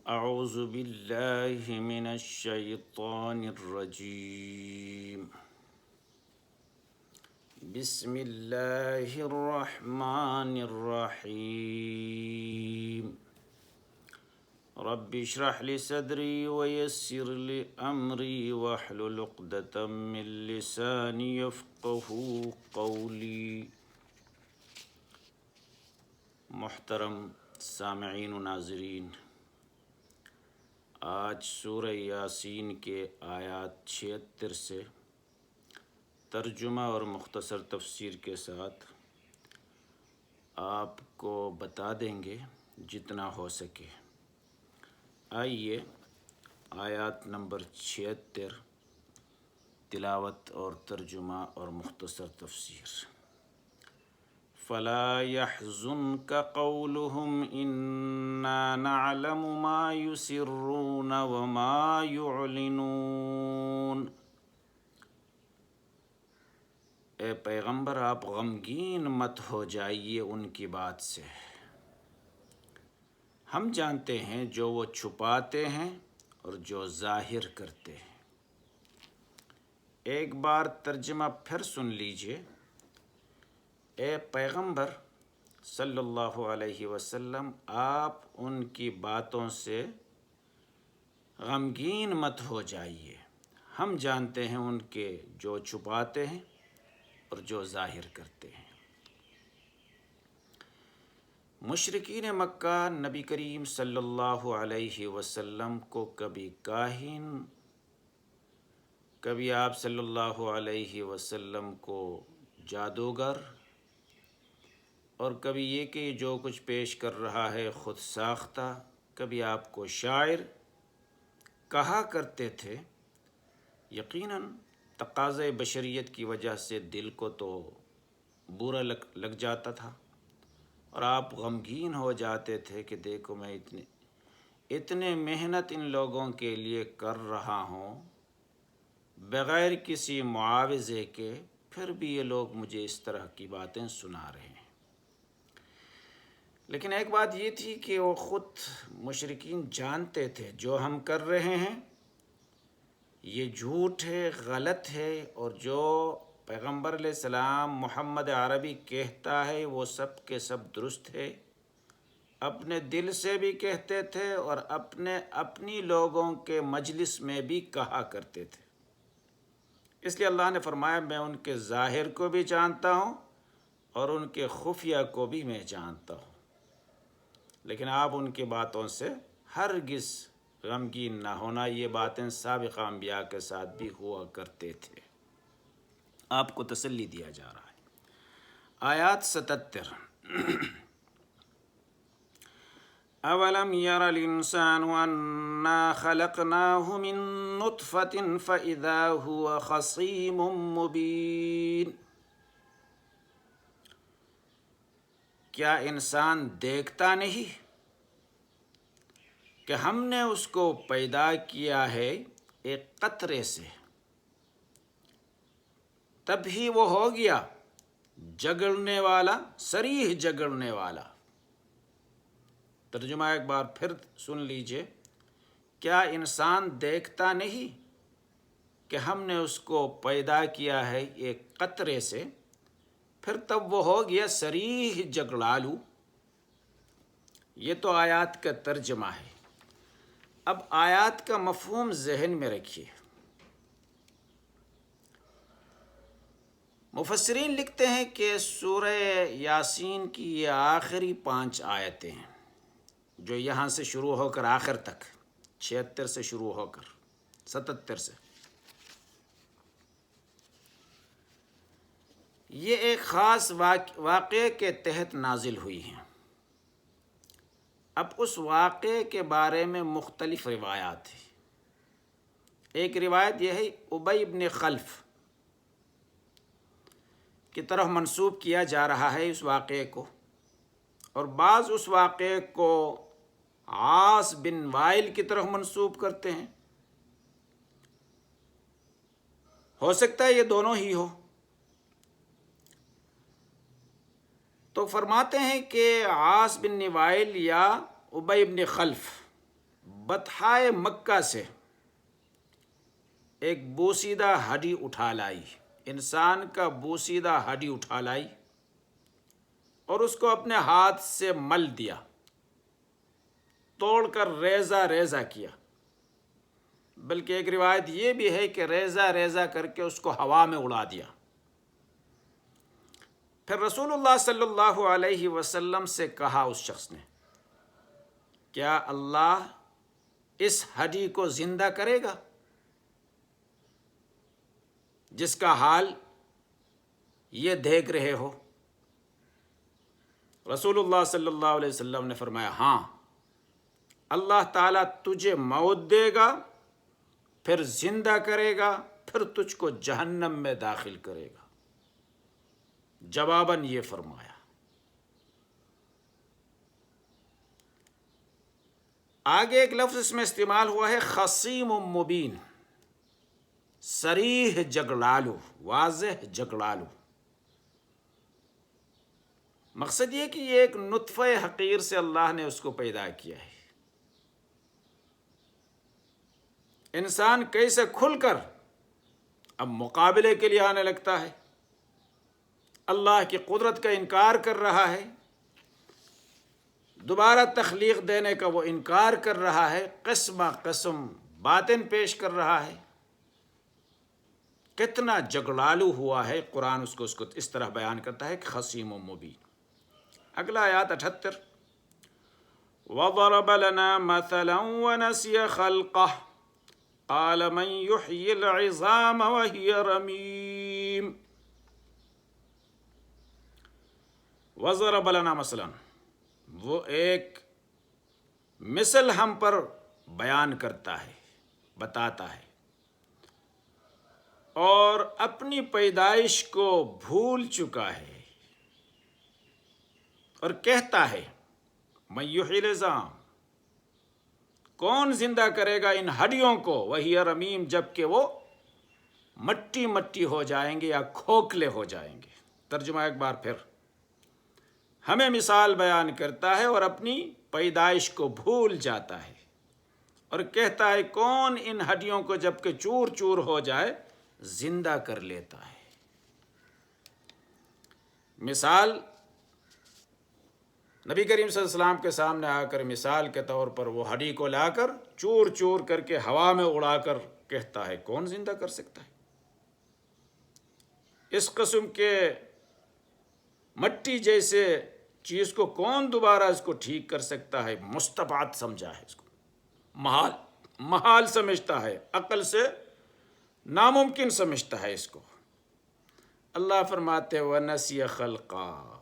اعوذ باللہ من الشیطان الرجیم بسم اللہ الرحمن الرحیم رب اشرح لی صدری ویسر لی امری واحلل عقدۃ من لسانی یفقہوا قولی۔ محترم سامعین و ناظرین، آج سورہ یاسین کے آیات 76 سے ترجمہ اور مختصر تفسیر کے ساتھ آپ کو بتا دیں گے جتنا ہو سکے۔ آئیے آیات نمبر 76 تلاوت اور ترجمہ اور مختصر تفسیر۔ فلا يحزنك قولهم إنا نعلم ما يسرون وما يعلنون۔ اے پیغمبر، آپ غمگین مت ہو جائیے ان کی بات سے، ہم جانتے ہیں جو وہ چھپاتے ہیں اور جو ظاہر کرتے ہیں۔ ایک بار ترجمہ پھر سن لیجئے۔ اے پیغمبر صلی اللہ علیہ وسلم، آپ ان کی باتوں سے غمگین مت ہو جائیے، ہم جانتے ہیں ان کے جو چھپاتے ہیں اور جو ظاہر کرتے ہیں۔ مشرکین مکہ نبی کریم صلی اللہ علیہ وسلم کو کبھی کاہن، کبھی آپ صلی اللہ علیہ وسلم کو جادوگر، اور کبھی یہ کہ جو کچھ پیش کر رہا ہے خود ساختہ، کبھی آپ کو شاعر کہا کرتے تھے۔ یقیناً تقاضۂ بشریت کی وجہ سے دل کو تو برا لگ جاتا تھا، اور آپ غمگین ہو جاتے تھے کہ دیکھو میں اتنے محنت ان لوگوں کے لیے کر رہا ہوں بغیر کسی معاوضے کے، پھر بھی یہ لوگ مجھے اس طرح کی باتیں سنا رہے ہیں۔ لیکن ایک بات یہ تھی کہ وہ خود مشرکین جانتے تھے جو ہم کر رہے ہیں یہ جھوٹ ہے، غلط ہے، اور جو پیغمبر علیہ السلام محمد عربی کہتا ہے وہ سب کے سب درست ہے۔ اپنے دل سے بھی کہتے تھے اور اپنی لوگوں کے مجلس میں بھی کہا کرتے تھے۔ اس لیے اللہ نے فرمایا میں ان کے ظاہر کو بھی جانتا ہوں اور ان کے خفیہ کو بھی میں جانتا ہوں، لیکن آپ ان کی باتوں سے ہرگز غمگین نہ ہونا۔ یہ باتیں سابقہ انبیاء کے ساتھ بھی ہوا کرتے تھے، آپ کو تسلی دیا جا رہا ہے۔ آیات 77۔ اولم یر الانسان انا خلقناہ من نطفۃ فاذا هو خصیم مبین۔ کیا انسان دیکھتا نہیں کہ ہم نے اس کو پیدا کیا ہے ایک قطرے سے، تب ہی وہ ہو گیا جگڑنے والا، صریح جگڑنے والا۔ ترجمہ ایک بار پھر سن لیجئے۔ کیا انسان دیکھتا نہیں کہ ہم نے اس کو پیدا کیا ہے ایک قطرے سے، پھر تب وہ ہو گیا صریح جگڑالو۔ یہ تو آیات کا ترجمہ ہے۔ اب آیات کا مفہوم ذہن میں رکھیے۔ مفسرین لکھتے ہیں کہ سورہ یاسین کی یہ آخری 5 آیتیں ہیں جو یہاں سے شروع ہو کر آخر تک، 76 سے شروع ہو کر 77 سے، یہ ایک خاص واقعے کے تحت نازل ہوئی ہیں۔ اب اس واقعے کے بارے میں مختلف روایات ہیں۔ ایک روایت یہ ہے ابی بن خلف کی طرف منسوب کیا جا رہا ہے اس واقعے کو، اور بعض اس واقعے کو عاص بن وائل کی طرف منسوب کرتے ہیں۔ ہو سکتا ہے یہ دونوں ہی ہو۔ تو فرماتے ہیں کہ عاص بن وائل یا ابی بن خلف بطحائے مکہ سے ایک بوسیدہ ہڈی اٹھا لائی، انسان کا بوسیدہ ہڈی اٹھا لائی اور اس کو اپنے ہاتھ سے مل دیا، توڑ کر ریزہ ریزہ کیا، بلکہ ایک روایت یہ بھی ہے کہ ریزہ ریزہ کر کے اس کو ہوا میں اڑا دیا۔ پھر رسول اللہ صلی اللہ علیہ وسلم سے کہا اس شخص نے، کیا اللہ اس ہڈی کو زندہ کرے گا جس کا حال یہ دیکھ رہے ہو؟ رسول اللہ صلی اللہ علیہ وسلم نے فرمایا، ہاں، اللہ تعالیٰ تجھے موت دے گا، پھر زندہ کرے گا، پھر تجھ کو جہنم میں داخل کرے گا۔ جواباً یہ فرمایا۔ آگے ایک لفظ اس میں استعمال ہوا ہے، خصیم مبین، صریح جگڑالو، واضح جگڑالو۔ مقصد یہ کہ یہ ایک نطفہ حقیر سے اللہ نے اس کو پیدا کیا ہے۔ انسان کیسے کھل کر اب مقابلے کے لیے آنے لگتا ہے، اللہ کی قدرت کا انکار کر رہا ہے، دوبارہ تخلیق دینے کا وہ انکار کر رہا ہے، قسم قسم باتیں پیش کر رہا ہے۔ کتنا جگڑالو ہوا ہے، قرآن اس کو اس طرح بیان کرتا ہے کہ خصیم و مبین۔ اگلا آیات 78، وَضَرَبَ لَنَا مَثَلًا وَنَسِيَ خَلْقَهُ قَالَ مَنْ يُحْيِي الْعِظَامَ وَهِيَ رَمِيمٌ۔ وَضَرَبَ لَنَا مَثَلًا، وہ ایک مثل ہم پر بیان کرتا ہے، بتاتا ہے، اور اپنی پیدائش کو بھول چکا ہے، اور کہتا ہے، من یحیی العظام، کون زندہ کرے گا ان ہڈیوں کو، وہی رمیم، جبکہ وہ مٹی مٹی ہو جائیں گے یا کھوکھلے ہو جائیں گے۔ ترجمہ ایک بار پھر، ہمیں مثال بیان کرتا ہے اور اپنی پیدائش کو بھول جاتا ہے، اور کہتا ہے کون ان ہڈیوں کو جبکہ چور چور ہو جائے زندہ کر لیتا ہے۔ مثال نبی کریم صلی اللہ علیہ وسلم کے سامنے آ کر مثال کے طور پر وہ ہڈی کو لا کر چور چور کر کے ہوا میں اڑا کر کہتا ہے کون زندہ کر سکتا ہے؟ اس قسم کے مٹی جیسے چیز کو کون دوبارہ اس کو ٹھیک کر سکتا ہے؟ مستبعد سمجھا ہے اس کو، محال سمجھتا ہے، عقل سے ناممکن سمجھتا ہے اس کو۔ اللہ فرماتے وَنَسِيَ خَلْقَهُ،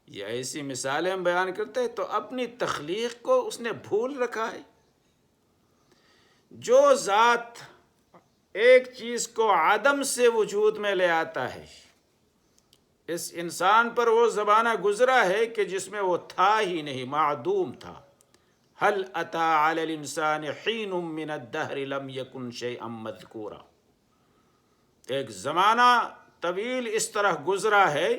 یہ ایسی مثالیں ہم بیان کرتے ہیں تو اپنی تخلیق کو اس نے بھول رکھا ہے۔ جو ذات ایک چیز کو عدم سے وجود میں لے آتا ہے، اس انسان پر وہ زمانہ گزرا ہے کہ جس میں وہ تھا ہی نہیں، معدوم تھا۔ هل أتى على الإنسان حين من الدهر لم يكن شيئا مذكورا، ایک زمانہ طویل اس طرح گزرا ہے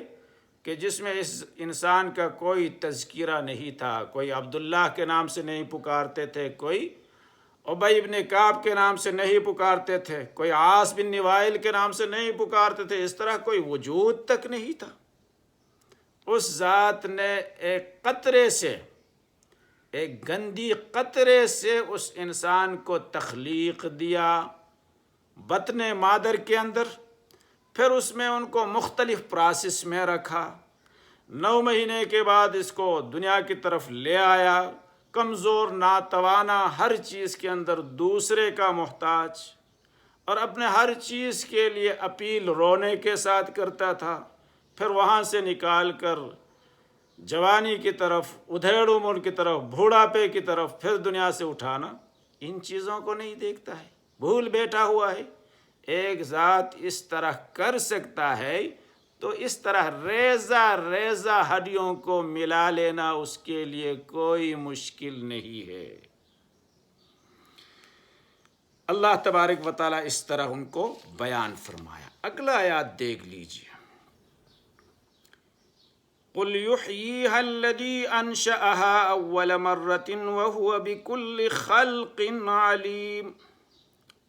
کہ جس میں اس انسان کا کوئی تذکرہ نہیں تھا، کوئی عبداللہ کے نام سے نہیں پکارتے تھے، کوئی ابی بن کعب کے نام سے نہیں پکارتے تھے، کوئی عاص بن وائل کے نام سے نہیں پکارتے تھے، اس طرح کوئی وجود تک نہیں تھا۔ اس ذات نے ایک قطرے سے، ایک گندی قطرے سے اس انسان کو تخلیق دیا بطن مادر کے اندر، پھر اس میں ان کو مختلف پراسس میں رکھا، 9 مہینے کے بعد اس کو دنیا کی طرف لے آیا، کمزور، ناتوانا، ہر چیز کے اندر دوسرے کا محتاج، اور اپنے ہر چیز کے لیے اپیل رونے کے ساتھ کرتا تھا۔ پھر وہاں سے نکال کر جوانی کی طرف، ادھیڑ عمر کی طرف، بوڑھاپے کی طرف پھر دنیا سے اٹھانا، ان چیزوں کو نہیں دیکھتا ہے، بھول بیٹھا ہوا ہے۔ ایک ذات اس طرح کر سکتا ہے تو اس طرح ریزہ ریزہ ہڈیوں کو ملا لینا اس کے لیے کوئی مشکل نہیں ہے۔ اللہ تبارک و تعالیٰ اس طرح ان کو بیان فرمایا۔ اگلا آیات دیکھ لیجیے، قل یحییہا الذی انشأہا اول مرۃ وہو بکل خلق علیم،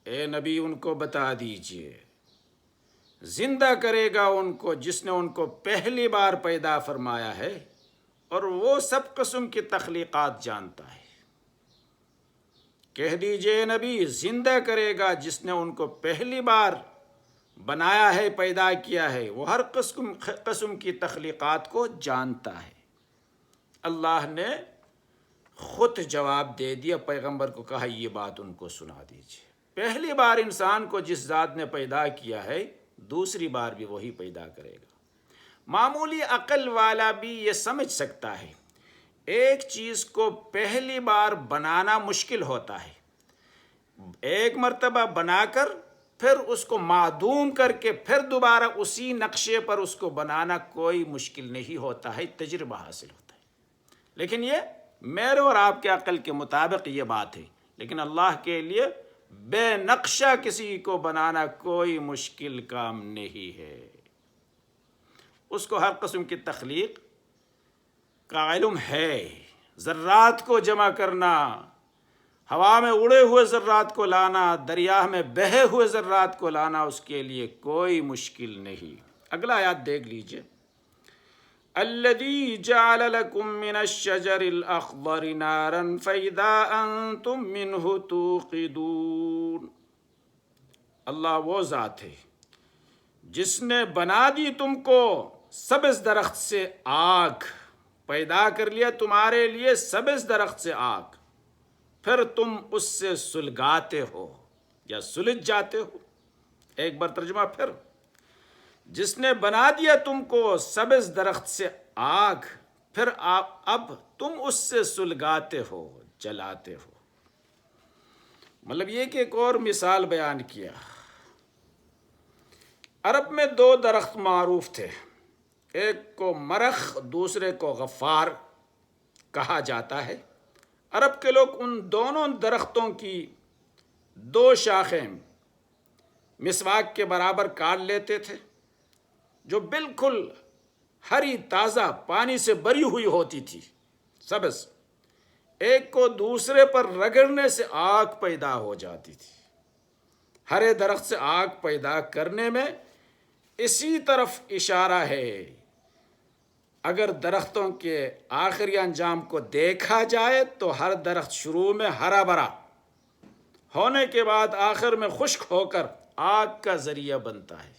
اے نبی ان کو بتا دیجئے زندہ کرے گا ان کو جس نے ان کو پہلی بار پیدا فرمایا ہے اور وہ سب قسم کی تخلیقات جانتا ہے۔ کہہ دیجئے نبی زندہ کرے گا جس نے ان کو پہلی بار بنایا ہے، پیدا کیا ہے، وہ ہر قسم کی تخلیقات کو جانتا ہے۔ اللہ نے خود جواب دے دیا، پیغمبر کو کہا یہ بات ان کو سنا دیجیے۔ پہلی بار انسان کو جس ذات نے پیدا کیا ہے دوسری بار بھی وہی پیدا کرے گا۔ معمولی عقل والا بھی یہ سمجھ سکتا ہے ایک چیز کو پہلی بار بنانا مشکل ہوتا ہے، ایک مرتبہ بنا کر پھر اس کو معدوم کر کے پھر دوبارہ اسی نقشے پر اس کو بنانا کوئی مشکل نہیں ہوتا ہے، تجربہ حاصل ہوتا ہے۔ لیکن یہ میرے اور آپ کے عقل کے مطابق یہ بات ہے، لیکن اللہ کے لیے بے نقشہ کسی کو بنانا کوئی مشکل کام نہیں ہے۔ اس کو ہر قسم کی تخلیق کا علم ہے۔ ذرات کو جمع کرنا، ہوا میں اڑے ہوئے ذرات کو لانا، دریا میں بہے ہوئے ذرات کو لانا اس کے لیے کوئی مشکل نہیں۔ اگلا آیات دیکھ لیجئے، الذی جعل لکم من الشجر الاخضر نارا فاذا انتم منہ توقدون، اللہ وہ ذات ہے جس نے بنا دی تم کو سبز درخت سے آگ، پیدا کر لیا تمہارے لیے سبز درخت سے آگ، پھر تم اس سے سلگاتے ہو یا سلج جاتے ہو۔ ایک بار ترجمہ پھر، جس نے بنا دیا تم کو سبز درخت سے آگ، پھر اب تم اس سے سلگاتے ہو، جلاتے ہو۔ مطلب یہ کہ ایک اور مثال بیان کیا، عرب میں دو درخت معروف تھے، ایک کو مرخ دوسرے کو غفار کہا جاتا ہے۔ عرب کے لوگ ان دونوں درختوں کی دو شاخیں مسواک کے برابر کاٹ لیتے تھے، جو بالکل ہری تازہ پانی سے بری ہوئی ہوتی تھی، سبز، ایک کو دوسرے پر رگڑنے سے آگ پیدا ہو جاتی تھی۔ ہرے درخت سے آگ پیدا کرنے میں اسی طرف اشارہ ہے۔ اگر درختوں کے آخری انجام کو دیکھا جائے تو ہر درخت شروع میں ہرا بھرا ہونے کے بعد آخر میں خشک ہو کر آگ کا ذریعہ بنتا ہے۔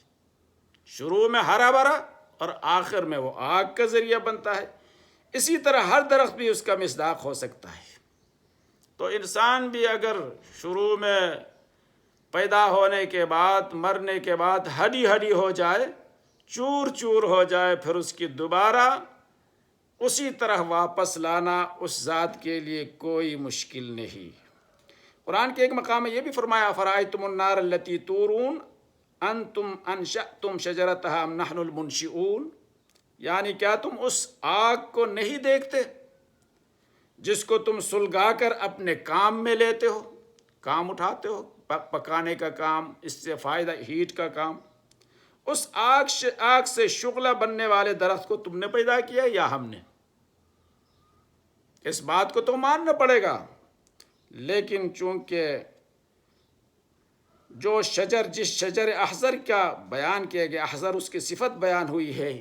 شروع میں ہرا بھرا اور آخر میں وہ آگ کا ذریعہ بنتا ہے۔ اسی طرح ہر درخت بھی اس کا مصداق ہو سکتا ہے۔ تو انسان بھی اگر شروع میں پیدا ہونے کے بعد مرنے کے بعد ہڈی ہڈی ہو جائے، چور چور ہو جائے، پھر اس کی دوبارہ اسی طرح واپس لانا اس ذات کے لیے کوئی مشکل نہیں۔ قرآن کے ایک مقام میں یہ بھی فرمایا، فرأیتم النار التی تورون انتم انشأتم شجرتها ام نحن المنشئون، یعنی کیا تم اس آگ کو نہیں دیکھتے جس کو تم سلگا کر اپنے کام میں لیتے ہو، کام اٹھاتے ہو، پکانے کا کام، اس سے فائدہ ہیٹ کا کام۔ اس آگ سے شعلہ بننے والے درخت کو تم نے پیدا کیا یا ہم نے؟ اس بات کو تو ماننا پڑے گا، لیکن چونکہ جو شجر، جس شجر اخضر کا بیان کیا گیا، اخضر اس کی صفت بیان ہوئی ہے،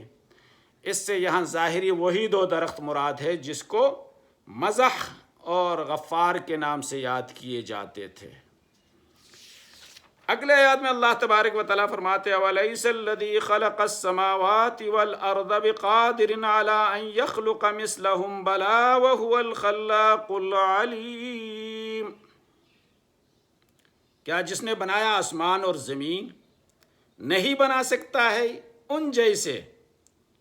اس سے یہاں ظاہری وہی دو درخت مراد ہے جس کو مزح اور غفار کے نام سے یاد کیے جاتے تھے۔ اگلے آیات میں اللہ تبارک و تعالیٰ فرماتے ہیں، وَلَيْسَ الَّذِي خَلَقَ السَّمَاوَاتِ وَالْأَرْضَ بِقَادِرٍ عَلَىٰ أَن يَخْلُقَ مِثْلَهُم بَلَىٰ وَهُوَ الْخَلَّاقُ الْعَلِيمُ، کیا جس نے بنایا آسمان اور زمین نہیں بنا سکتا ہے ان جیسے؟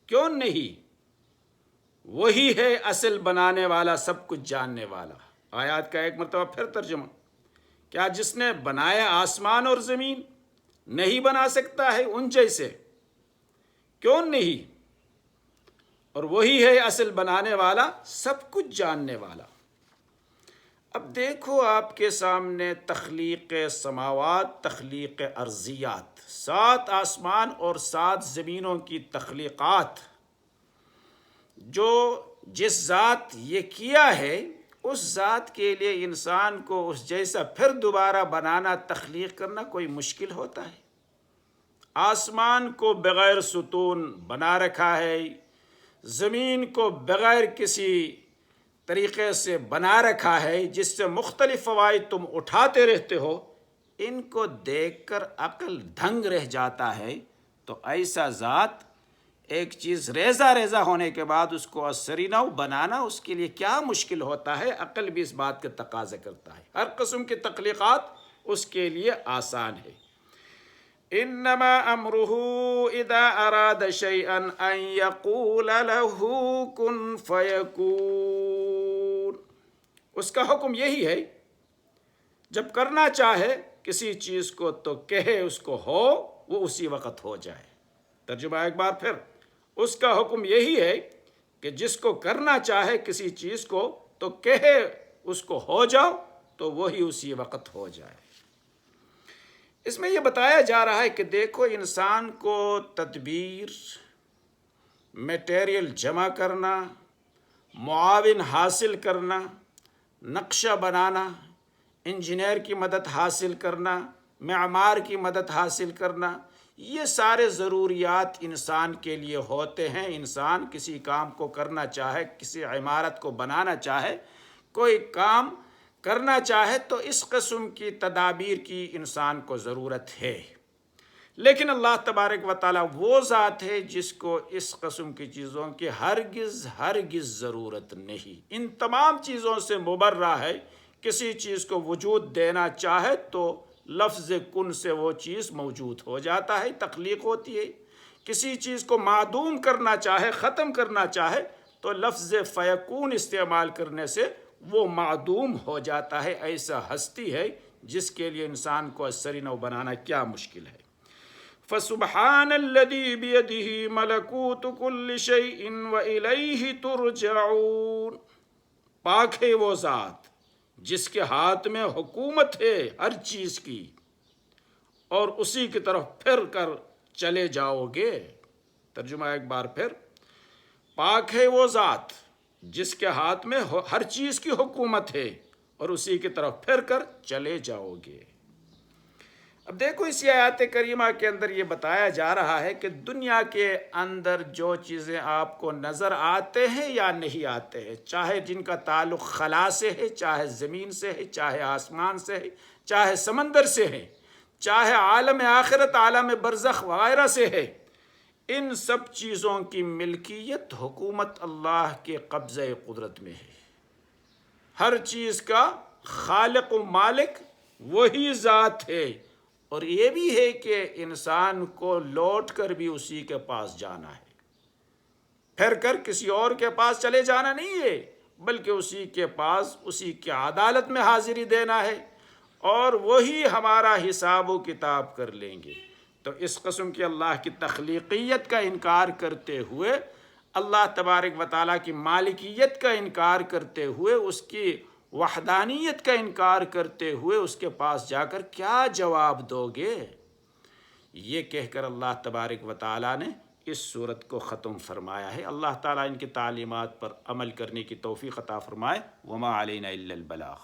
کیوں نہیں؟ وہی ہے اصل بنانے والا، سب کچھ جاننے والا۔ آیات کا ایک مرتبہ پھر ترجمہ، کیا جس نے بنایا آسمان اور زمین نہیں بنا سکتا ہے ان جیسے؟ کیوں نہیں؟ اور وہی ہے اصل بنانے والا، سب کچھ جاننے والا۔ اب دیکھو آپ کے سامنے تخلیق سماوات، تخلیق ارضیات، 7 آسمان اور 7 زمینوں کی تخلیقات، جو جس ذات یہ کیا ہے اس ذات کے لیے انسان کو اس جیسا پھر دوبارہ بنانا، تخلیق کرنا کوئی مشکل ہوتا ہے؟ آسمان کو بغیر ستون بنا رکھا ہے، زمین کو بغیر کسی طریقے سے بنا رکھا ہے، جس سے مختلف فوائد تم اٹھاتے رہتے ہو، ان کو دیکھ کر عقل دھنگ رہ جاتا ہے۔ تو ایسا ذات ایک چیز ریزہ ریزہ ہونے کے بعد اس کو ازسری نو بنانا اس کے لیے کیا مشکل ہوتا ہے؟ عقل بھی اس بات کے تقاضے کرتا ہے۔ ہر قسم کی تخلیقات اس کے لیے آسان ہے۔ انما امرہ اذا اراد شیئا ان یقول له کن فیکون۔ اس کا حکم یہی ہے، جب کرنا چاہے کسی چیز کو تو کہے اس کو ہو، وہ اسی وقت ہو جائے۔ ترجمہ ایک بار پھر، اس کا حکم یہی ہے کہ جس کو کرنا چاہے کسی چیز کو تو کہے اس کو ہو جاؤ، تو وہی اسی وقت ہو جائے۔ اس میں یہ بتایا جا رہا ہے کہ دیکھو، انسان کو تدبیر، میٹیریل جمع کرنا، معاون حاصل کرنا، نقشہ بنانا، انجینئر کی مدد حاصل کرنا، معمار کی مدد حاصل کرنا، یہ سارے ضروریات انسان کے لیے ہوتے ہیں۔ انسان کسی کام کو کرنا چاہے، کسی عمارت کو بنانا چاہے، کوئی کام کرنا چاہے، تو اس قسم کی تدابیر کی انسان کو ضرورت ہے۔ لیکن اللہ تبارک و تعالیٰ وہ ذات ہے جس کو اس قسم کی چیزوں کی ہرگز ضرورت نہیں، ان تمام چیزوں سے مبرہ ہے۔ کسی چیز کو وجود دینا چاہے تو لفظ کن سے وہ چیز موجود ہو جاتا ہے، تخلیق ہوتی ہے۔ کسی چیز کو معدوم کرنا چاہے، ختم کرنا چاہے، تو لفظ فیکون استعمال کرنے سے وہ معدوم ہو جاتا ہے۔ ایسا ہستی ہے جس کے لیے انسان کو ازسری نو بنانا کیا مشکل ہے۔ فسبحان الذی بیدہ ملکوت کل شیء والیہ ترجعون۔ پاک ہے وہ ذات جس کے ہاتھ میں حکومت ہے ہر چیز کی، اور اسی کی طرف پھر کر چلے جاؤ گے۔ ترجمہ ایک بار پھر، پاک ہے وہ ذات جس کے ہاتھ میں ہر چیز کی حکومت ہے، اور اسی کی طرف پھر کر چلے جاؤ گے۔ اب دیکھو، اسی آیات کریمہ کے اندر یہ بتایا جا رہا ہے کہ دنیا کے اندر جو چیزیں آپ کو نظر آتے ہیں یا نہیں آتے ہیں، چاہے جن کا تعلق خلا سے ہے، چاہے زمین سے ہے، چاہے آسمان سے ہے، چاہے سمندر سے ہے، چاہے عالم آخرت، عالم برزخ وغیرہ سے ہے، ان سب چیزوں کی ملکیت، حکومت اللہ کے قبضہ قدرت میں ہے۔ ہر چیز کا خالق و مالک وہی ذات ہے، اور یہ بھی ہے کہ انسان کو لوٹ کر بھی اسی کے پاس جانا ہے، پھر کر کسی اور کے پاس چلے جانا نہیں ہے، بلکہ اسی کے پاس، اسی کی عدالت میں حاضری دینا ہے، اور وہی ہمارا حساب و کتاب کر لیں گے۔ تو اس قسم کی اللہ کی تخلیقیت کا انکار کرتے ہوئے، اللہ تبارک و تعالیٰ کی مالکیت کا انکار کرتے ہوئے، اس کی وحدانیت کا انکار کرتے ہوئے اس کے پاس جا کر کیا جواب دو گے؟ یہ کہہ کر اللہ تبارک و تعالیٰ نے اس صورت کو ختم فرمایا ہے۔ اللہ تعالیٰ ان کی تعلیمات پر عمل کرنے کی توفیق عطا فرمائے۔ وما علینا الا البلاغ۔